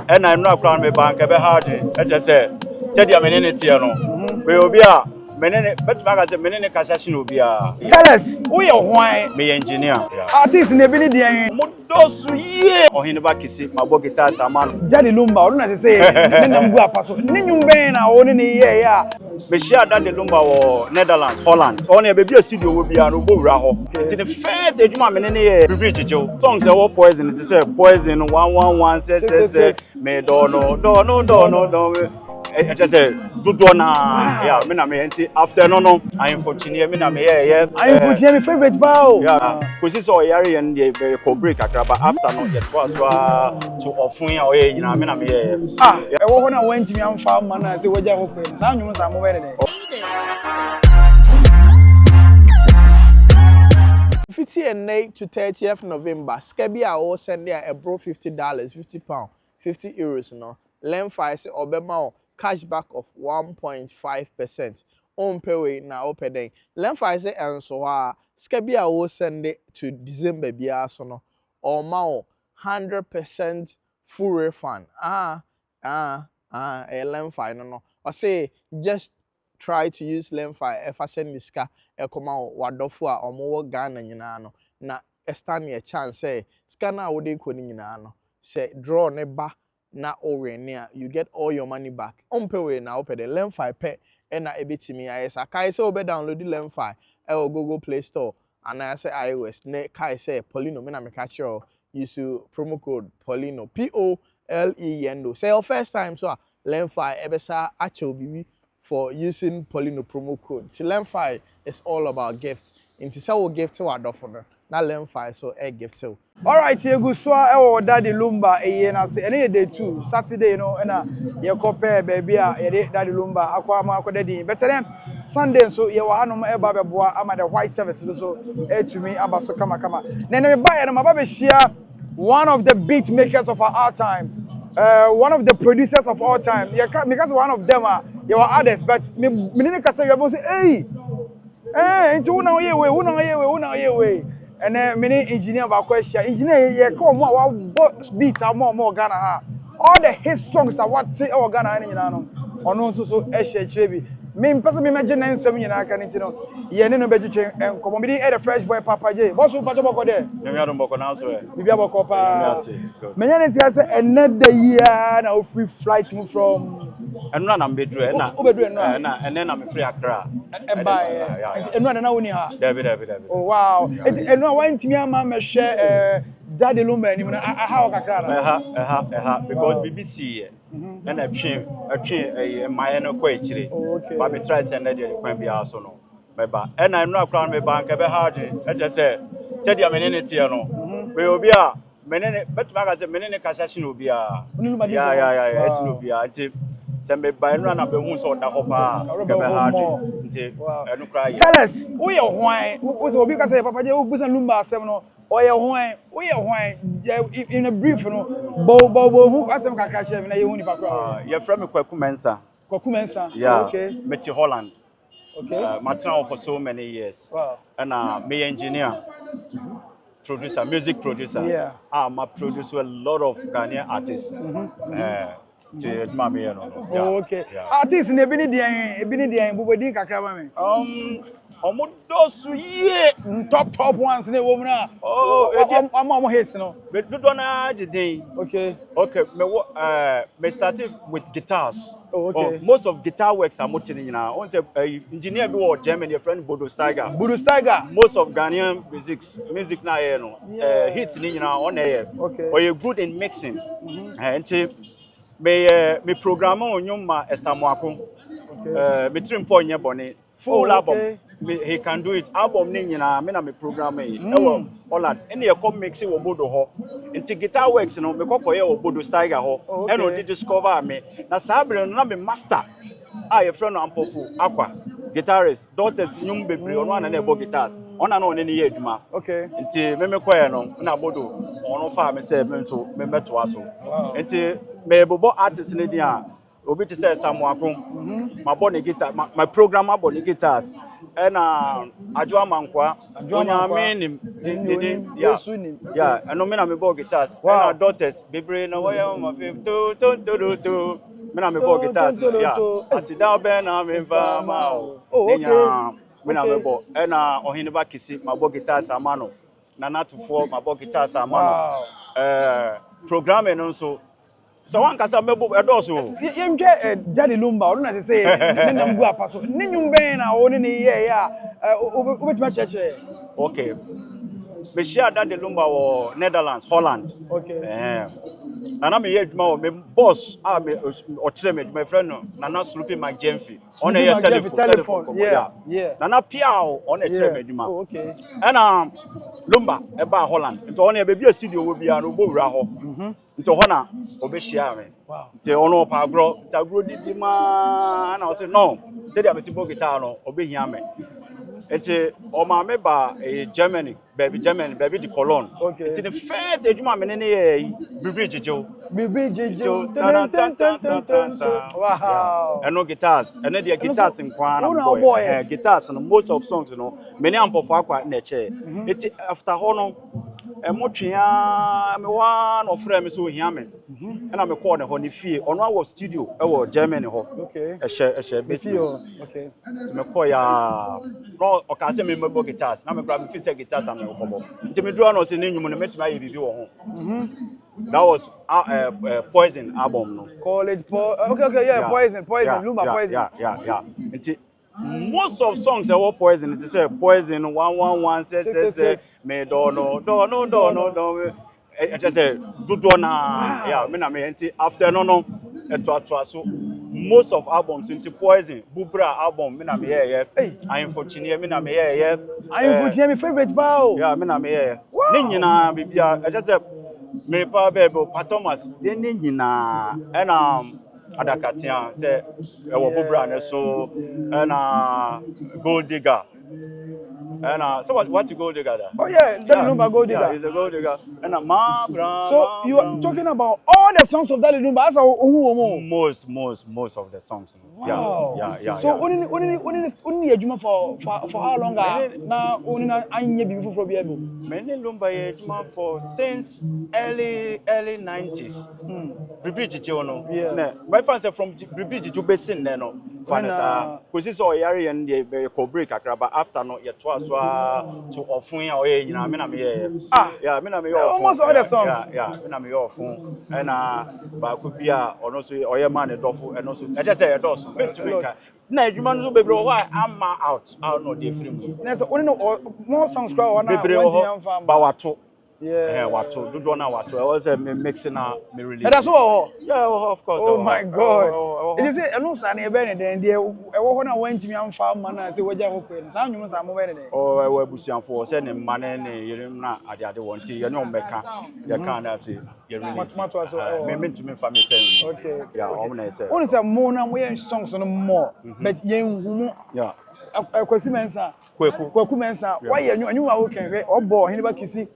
And I'm not crown me bank ever hard. I just said your menene no. We will be a menene, but magazine menene casation will be a. Tell us, who you why? Me engineer. Artist in the building. Modosu ye. Oh, he never kiss it. My boy guitar saman. Daddy Lumba, I don't say. Then I'm go pass. Ninyum ben na oni ni yeah. Me share Daddy Lumba or Netherlands, Holland. Only a baby studio will be a robo raho. The first ejuma menene bridge jo. Songs are all poison. It is a poison 111 says me no. I just say do na yeah me na me after no I am fortunate me na me yeah I am fortunate my favorite bow yeah because so yare and the co break akra but after no yet was to ofun ya oye nyina me na me yeah e wo ho na wantimi amfa ma na say wagya ho kwen sa nwum sa mo bere de 15th to 30th November skebia o send there abro $50 £50 €50 no Lemfi say obema cashback of 1.5%. On pay na open day. Lemfi say enso ha skebia wo send it to December bia so no or ma 100% full refund. Lemfi no. I say just try to use Lemfi if I send this car e come out wadofo a omo Ghana nyina no na stand a chance say scanner wo dey koni nyina no say draw ne ba na near you get all your money back. Pay na open the Lemfi pay and na ebitimi ayesa kai say obe download the Lemfi or Google Play Store and I say iOS ne kai say Polino me na me catch you use promo code Polino POLENO. Say your first time so Lemfi ebesa acho bibi for using Polino promo code. Lemfi is all about gifts. Inti say we gift to adofo na Lemfi so a gift too. Alright, here go so Daddy Lumba na say any day 2 Saturday you know na ye compare baby Daddy Lumba akwa ma akwa daddy better them Sunday so ye wa hanom eba beboa ama the white service so to me aba so kama na me buy na ma share one of the beat makers of our time one of the producers of all time because one of them are you are others but me nigga say you say hey into una ye we and then many engineer about question engineer ye come what beat more Ghana ha all the hit songs are what say our Ghana you know ono so ehye me person me imagine nsem nyina aka nti no ye ne no bedwetwe enkomo me dey the fresh boy Papa J boss wo pato boko there me ado boko na so e bibia boko pa me nya nti say another year na free flight mu from enu na mbedru na obedru na ene na me free Accra e ba enu na woni ha David oh wow enu wa ntimi ama me hwe Daddy Lumba ni na how kakra na because BBC and a twe my no kwa chire but me try send there kwan bia so no meba and I'm not crown me bank e be hard e just say dia menene tie no we obi a menene bet magazine menene kasashin obi a yeah it's no obi a nti se me ba no na be hu so da ho pa ke be hard nti enu cry tell us who you hwan wo se obi ka say Papa J wo busa Lumba asem no oye hwan in a brief no bo who asem kakra che me na ye hu ni pakra ye from me Kwaku Mensa yeah okay Meti Holland okay Martin for so many years wow and me engineer producer music producer yeah I'm a producer a lot of Ghanaian artists okay artists ne bi ni dia bobodin kakra ba me omodosu ye top ones ne wo mu na am hits no me dodo na jidin okay me started with guitars okay most of guitar works are motini nyina on say engineer bi wo Germany your friend Bodo Steiger most of Ghanaian music na here no hits ni nyina on here okay or you good in mixing me program on nyoma estamoako me trimpo nye bone full album he can do it album ni nyina me na me program e wo Holland ene e come mix wo Bodo ho nti guitar works no me kokoye wo Bodo Steiger ho ene o discover me na sabre no na me master your friend no ampofu akwa guitarist daughters nyum bebre ono ana na ebo guitars ona na one ne ye adwuma okay nti me koye no na Bodo ono fa me say me so me meto aso nti me bobo artist ne dia obi ti say Samuakon my body guitar my program about the guitars ena adwo amankwa onya menim yeah eno me na me ball guitars ena daughters bebre na waya ma fe to me na me ball guitars yeah asida be na me va ma o nya me na me ball ena ohini ba kisi ma ball guitars amano na natufo ma ball guitars amano program eno so so one kasa mebo edoso yemke Daddy Lumba onu na say ne nam gu apaso ne nyum ben na oni ne ye ya obetima cheche okay me share Daddy Lumba wo Netherlands Holland okay na me ye adwuma wo me boss me o kire me my friend no na sloopy McJemfi on e telephone yeah na piao on e kire me adwuma okay na Lumba e ba Holland nto on e be bi studio wo bia no bo wura ho nto ho na obe share me nti ono pa agro tagro didi ma na o say no say dia me si bo guitar no obe hia me enti o ma me ba Germany baby di Cologne enti the first ejuma me ne ye bridge jejo wow eno guitars eno dia guitars nkwa na boy guitars no most of songs no many ampofo akwa na che enti after ho no emotwea me one of friend me so hia me na me call ne ho ne fie ono awo studio e wo Germany ho ehye basement okay me call ya no o ka say me mebo guitars na me grab me fix guitars am me kobo nti me draw no say ne nyum no metuma aye bibi wo ho that was Poison album no college okay Poison Lumba Poison yeah nti most of songs were Poison it say Poison 111 say me no just say do na yeah me na me nti after no eto so most of albums into Poison Bubra album me na me yeah I unfortunately me na me yeah I unfortunately my favorite bow yeah me na me yeah ni nyina bibia I just say me pa bebo Pa Thomas de ni nyina na adakatia say e wo Bubra ne so na Gold Digger and so what you Gold Digger there? Oh yeah, Daddy Lumba Gold Digger. Yeah, he's a Gold Digger. And so you are talking about all the songs of Daddy Lumba. That's most of the songs. Wow. Yeah. So only ejuma for how long? Now only na anye bibi foforo bi ebo. Many Lumba ejuma for since early 90s. Bridge Jono. Yeah. My fans are from Bridge to Basin no. Fanasa. Kosi so yare and the ko break akraba after no ye to ofun ya oye nyina me na me yeah me na me almost all the songs yeah me na me ofun ba ko bia ono so oye man dofo eno so e just say e dos me to make na adwuma no so bebre why am out no dey free me na so only no more songs kwa ona want ba wato wato do na wato I was mixing me release and that's all yeah of course oh my god it is eno sa na e be ne den de e wo ho na wantimi amfa ma na say waja ho kwen sa nwum sa mo be ne den oh e wa busuanfo se ne ma ne yerim na ade wonti ye ne ombeka ye kan na say ye release me mentumi fa me pen okay yeah o na say only say mo na mo ye songs no more but ye nhumu yeah kwasi mensa kwaku mensa why you are okay hwe obo hini ba kisi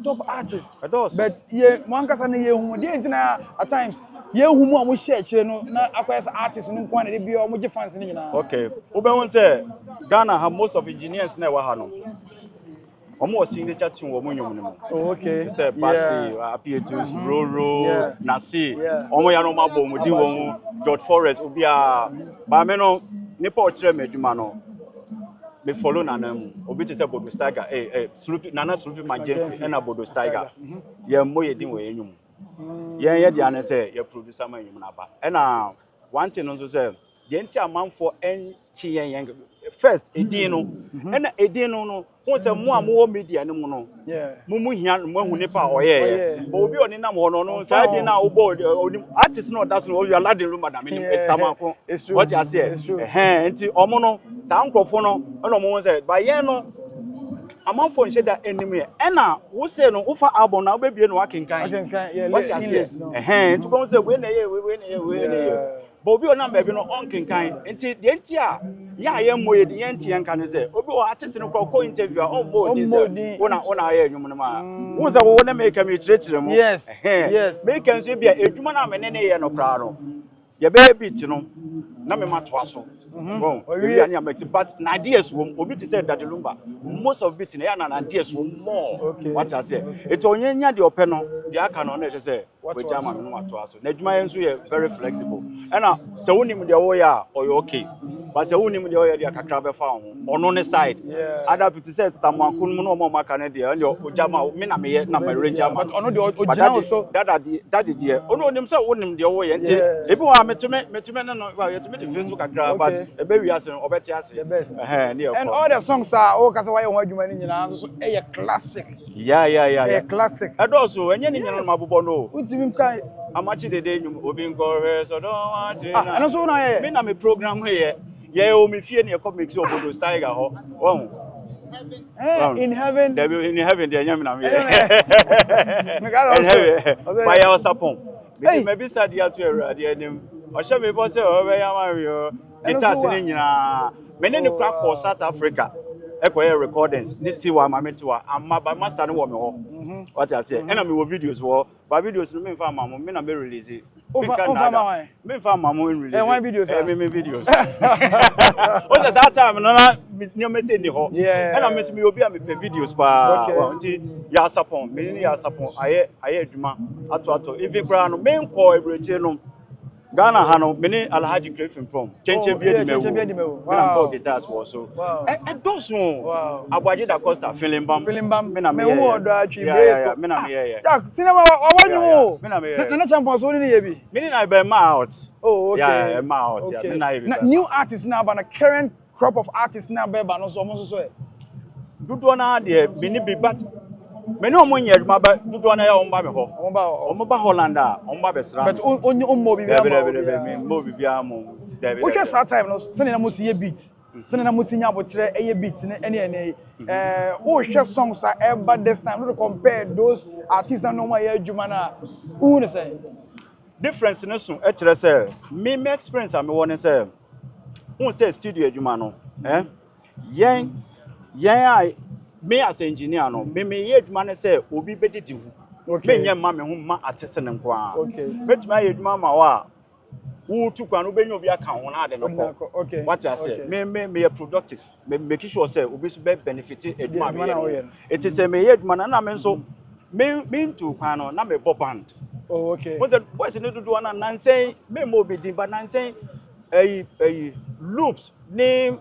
top artists but ye mwankasa na ye hu dey ntina at times ye hu mu a mo share kire no na akwesa artists no kwa na dey bi o mo je fans ni nyina okay ubehun say Ghana have most of engineers na wa ha no omo signature tune wo mo nyum no okay say Basi Apietus Roro Nasi omo ya no mabo mo di wo George Forest obi a ba me no nipa o kire meduma no me follow nanam obi te say Bodo Steiger Sloopy Nana Sloopy McJemfi na Bodo Steiger ye mo ye din wo enyum ye dia na say ye producer man enyum na ba na one thing no say ye nti amanfo enti yen first edin no na edin no who say mo amwo media no mu no mu hia mo hu nipa oye but obi oni nam ho no say edin na obo artist no that's no you are Daddy Lumba na me estamako what you say enti omo no sa nkofo no na omo say ba ye no amanfo nche da enemy na wo say no wo fa album na wo bebie no akenkan what you say enti ko say we na ye but obi ona baby no on kenkan enti de enti a ya ye moye de enti enka ne say obi o artist no ko interview on board this wona ya enwum no ma wo say wo na make me chire mu yes make am so bia edwuma na me ne ye no kra no Your baby, you know, na me matwaso. Bon, we are but ideas wom obi to say Daddy Lumba. Most of it na na ideas wom more. What I say. It's onyanya de openo, the aka no na say we jama me matwaso. Na adwuma yenso ye very flexible. And so wonim de wo ya or you okay. But say wonim de wo ya de kakra be fa ho. Ono ne side. Other people say stamakun mu no mo maka na de and your jama me na me ye na me rejama. But ono de ojina also daddy de ono onim say wonim de wo ye nti ebi wa metime no wa yetime the Facebook akra but ebe wi ase obeti ase and all the songs are all kasa why ho adwuma ni nyina so e classic yeah classic edoso enye ni nyina mabobo no utimi kai amachi dede nyum obi nkore so don want na and so na ye me na me program ye o me fie ne come mix obodo style ho oh in heaven there in heaven there nyam na me by your support maybe sad ya to erade anim o she me bo say o be ya ma wi guitar ni nyina me ne ne kra ko South Africa ekoye recordings ni tiwa ma me tiwa amma ba master no wo me ho what I say and me wo videos wo ba videos no me fa ma mo me na me release me fa ma mo release one videos me videos o say that time no na ni me say ni ho and me obi am me videos pa nti ya support me ni ya support aye adwuma ato even kra no me nko ebreche no Ghana hano many Alhaji Griffin from Chenche Biedimewu. Wow. Guitars also. Wow. And those one. Abaji da Costa feeling bam. Me na me. Yeah. Me na me. Yeah. Cinema award you. Me na me. Na champions only ni ebi. Me na be ma out. Oh, okay. Yeah, ma out. Yeah, me na ebi. New artists now but a current crop of artists now be ba no so. Dudu na de me ni be but me no mo nya adwuma ba dudu na ya omba me ho omba Holland a omba besra but ommo bibia me mo bibia mo David we just that time no se na mo see beat se na mo see nya botre eye beat ne ene wo hwe songs are ever this time no compare those artists that no more ya adwuma na who ne say difference no so e kire say me experience am won say who say studio adwuma no yen I me as engineer no me ye adwuma ne say obi bedidi hu me nya ma me hu ma atese ne nko a betuma ye adwuma ma wa wo tu kwa no benya obi aka ho na ade no ko what I say me productive me make sure say obi so be benefit adwuma me it is me ye adwuma na me nso me ntu kwa no na me bo band what's the do do na nansen me mo be din ba nansen loops name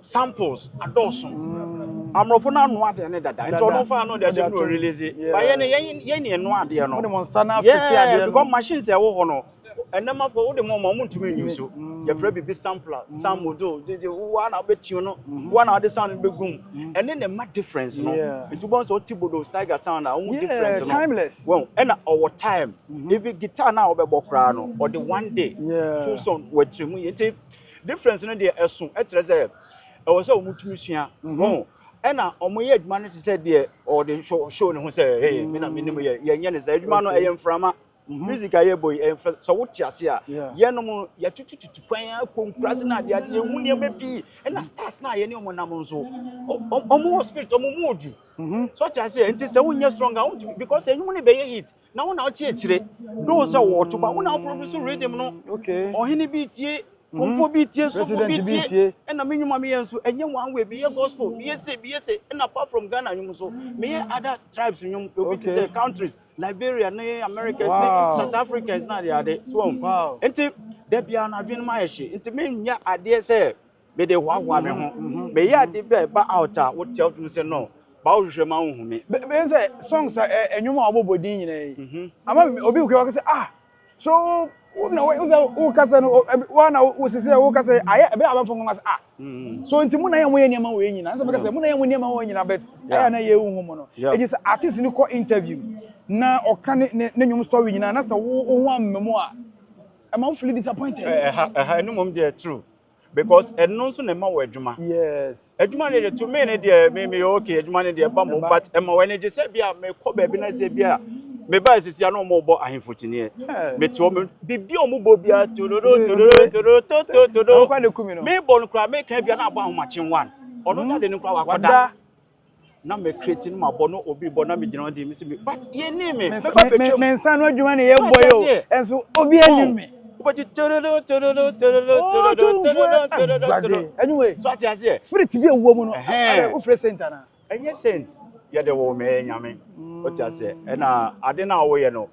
samples adulson amrofo na anu ade ne dada nti ono fa no de no release ba ye ne enu ade no wo de mo nsa na fiti ade because machines e wo ho no enema fo wo de mo ntumi nyuso ye fra bi sampler sam modo de wo na beti no wo na ade sound be gum ene ne ma difference no nti bon so tibodo stagger sound a wo difference no timeless well ena our time even guitar na obebo kra no or the one day two song we trimu nti difference no de esun e tere say e wo say o mutumi sua bon ena omoye adwuma no say de or the show ne ho say hey me na minim ye nye ne say adwuma no mframa music aye boy so what ase a ye no mo ya tututu kwan akonkurase na de ade hu ne mabi ena stars na ye ne mo nam nso omo spirit omo modu so ase enti say wonye strong because enyum ne be ye hit na wona o tie akire do say wo to ba wona produce rhythm no ohini bi tie Komfo BT so BT and na menwuma me yenso enye one way be gospel be say and apart from Ghana nyum so me other tribes nyum be say countries Liberia na America South Africa is na dey so enti there bia na adwen ma yehye enti me nya ade say be dey hwa me ho me ya ade ba out a wo tell to say no ba wo hwehwe ma wo hu me be say songs enwuma obobodin nyina yi ama obi ukwe say so na wo kasa no wana wo sese wo kasa aye be abafo ngwa so nti mu na ye mo ye niam wo nyina nsa be kasa mu na ye mo niam wo nyina bet aye na ye hu mo no e say artist ni ko interview na oka ne nyum story nyina na sa wo ammemo a am I feel disappointed no mom dey true because enno nso na ma wo adwuma yes adwuma ne to me ne dey me okay adwuma ne dey ba mo but e ma wo ne je say bia me ko ba bi na say bia me ba sisi ano mo bo ahemfotine me ti o me bibi o mo bo bia tororo kwa le kumi no me bo no kra me ka bia na abo ahomachen wan ono da de no kra wakoda na me creating ma bo no obi bo na me gina di me but ye ni me nsa no adwuma ne ye boyo enso obi ani me Anyway, so what you say? spirit be a woman. Who fresh center na? Enye sent. Ya de wo me nyame. What you say? Na ade na wo ye no.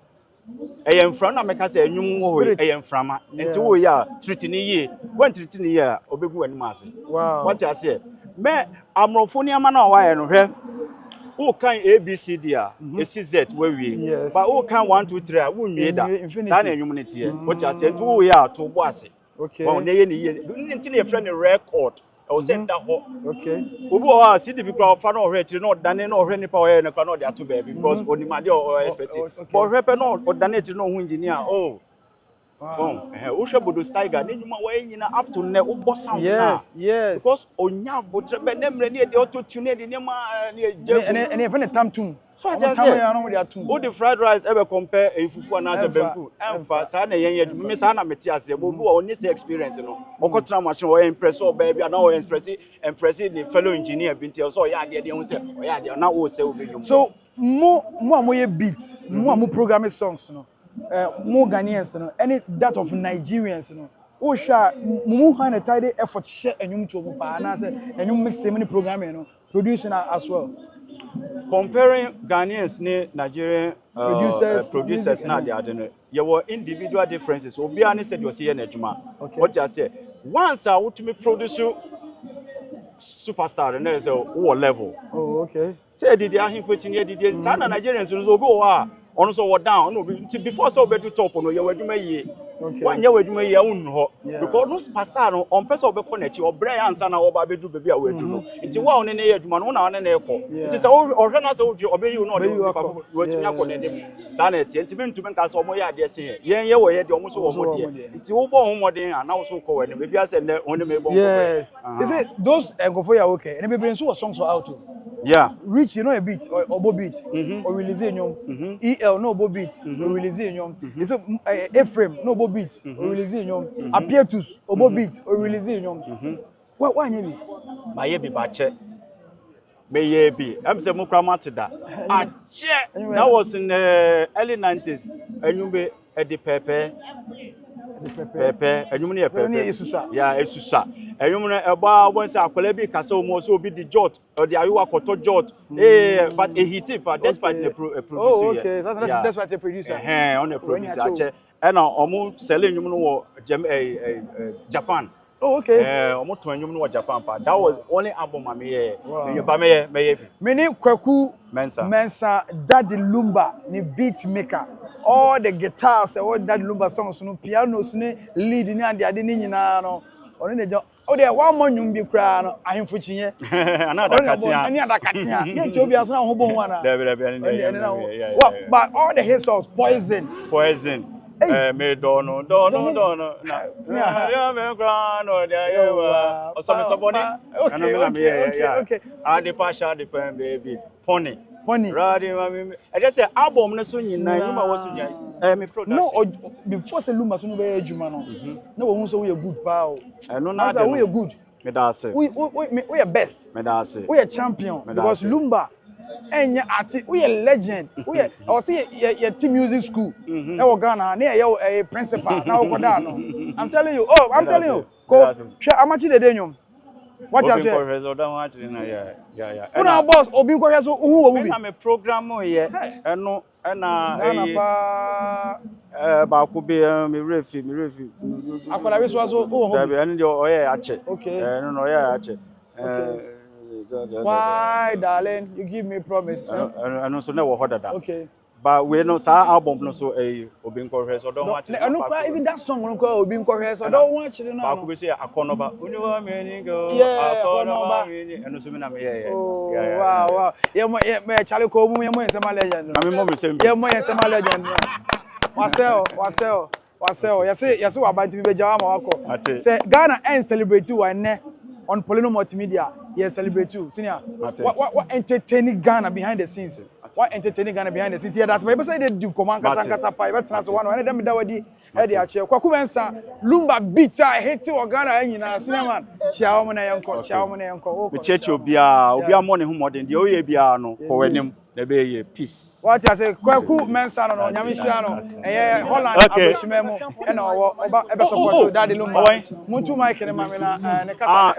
Mfra na meka say enwum wo mframa. Enti wo ya treat ni ye. When treat ni ye obegu anim ase. Wow. What you say? Me amrofo ni ama na wa ye no hwe. Who can ABCD Z where we but who can 1 2 3 who nwie da sa na enwum ne tie what you say to we are to bo ase okay won ne ye ne ye nti ne friend record I will send that ho okay obi o CD bi kwa fa na ohwe tiri na odane na ohwe nipa o ye ne kwa na ode ato baby because onimade o expect but ohwe pe na odane tiri na ohun engineer oh Usha Bodo Steiger, then you might up to ne ubo sound. Yes. Because Onya Botre Benemre near the auto tune near and even a tam tune. So I just say, all the fried rice ever compare a fufu and as a bamboo. And for Sana Yen, Miss Anna Metias, who only say experience, you know, Okotra machine or impress or baby, and now impress the fellow engineer, Binti, so yeah, they don't say, oh yeah, they are now all say, so more beats, more programming songs, no. More Ghanaians, you know, any that of Nigerians, you know. Oh, sure, more kind of tidy effort share and you to and I said, and you mix so many programming, you know, producing as well. Comparing Ghanaians ne Nigerian producers now they are there. There were individual differences. Obi ani said you see na juma. What you say? Once I want to me produce superstar and there is a level. Oh, okay. Say did they him for chinye did sana Nigerians so go on so down no before so be to top no you adwuma ye. Okay. One year adwuma ye unho because no superstar no on person be connect or brand answer na oba be do baby a we do no. Nti wa on na ye adwuma no na na ekọ. Nti say o hwe na say o be you no we tinya ko na dem. Sana tie nti bintu ben ka so mo ye ade se ye ye wo ye de o so wo mo de. Nti wo bo ho modern na wo so ko we ne baby ase ne on me bo. Yes. Is it those Komfo ya okay? And baby so songs for out too. Yeah. Rich, you know a beat or obo beat or release nyom. EL no obo beat or release nyom. So Ephraim no obo beat or release nyom. Appeatus obo beat or release nyom. Why nyemi? Ma ye bi ba che. Me ye bi. Am say mo kra mate da. Ache. That was in the early 90s. Enyumbe edi pepe. Pepe enyum ne pepe. Yeah, esusa. Enyum ne eba won say akola bi kasa o mo so obi di jot or di ayewa koto jot. But a hit but despite the producer. Oh, okay. That's why the producer. On the producer ache. And omo sell enyum no wo Japan. Oh, okay. Omo to enyum no wo Japan pa. That was only album ma me ye. Me ba me ye bi. Me ni Kwaku Mensa Daddy Lumba ni beat maker. All the guitars all Daddy Lumba songs no pianos ni lead ni ande ade ni nyina no. Ono ne jo o de one more nyum bi kra no ahemfo chinye. Another katia. Ani adakatia. Ye nche obi aso na ho bo ho ana. Yeah. But all the hit songs Poison. Me dono na. Ya me kra no dia yewa. Osome soboni. Okay. Ade pasha de pen baby. Pony. Radi mami. I just say album na so nyina nyuma wo so nyai. Me production. No, before say Lumba so no be adwuma no. Na wo hu so we good pa o. No na de. We good. Me da say. We are best. Me da say. We are champion because Lumba enya artist, we are legend. We are I see your team music school. Na wo Ghana na your principal na wo koda no. I'm telling you. Oh, I'm telling you. Ko amachi de nyom. What you say? Professor that one actually na yeah. Una boss obi ko so hu wo bi. Na me program here. Eno na pa ba ko be me refi. Akola we so wo da be eno de oye ache. Okay. No oye ache. Why darling you give me promise. Eno so na wo hodada. Okay. But we know sa album no so obi nko so don't watch it. No cry even that song no call obi nko so don't watch it no. Ba ko be say akonoba. Uniwa me ni go. Akonoba. Eno so me na me yeah. Wow. Ye me chale ko mu ye mo ensema legend. Na me mo me say me. Ye mo ensema legend. Wasel. Yase wa banti be jawa ma wako. Say Ghana and celebrate one on Promotional multimedia. Yes, celebrate you. Senior. What entertaining Ghana behind the scenes? what entertaining Ghana behind the city. That's why I say they do command kasa pa. But that's one. And them that wadi e dey ache. Kwaku Mensah Lumba beat I hate to Ghana nyina cinema. Chia omo na yanko. Me cheche obia mo ne ho modern de oyɛ bia no ko wanim na be ye peace. What I say Kwaku Mensah no nyame hia no eh Holland abrochime mu e na oba ebe support Daddy Lumba. Muntu Mike ne ma me na ne kasa.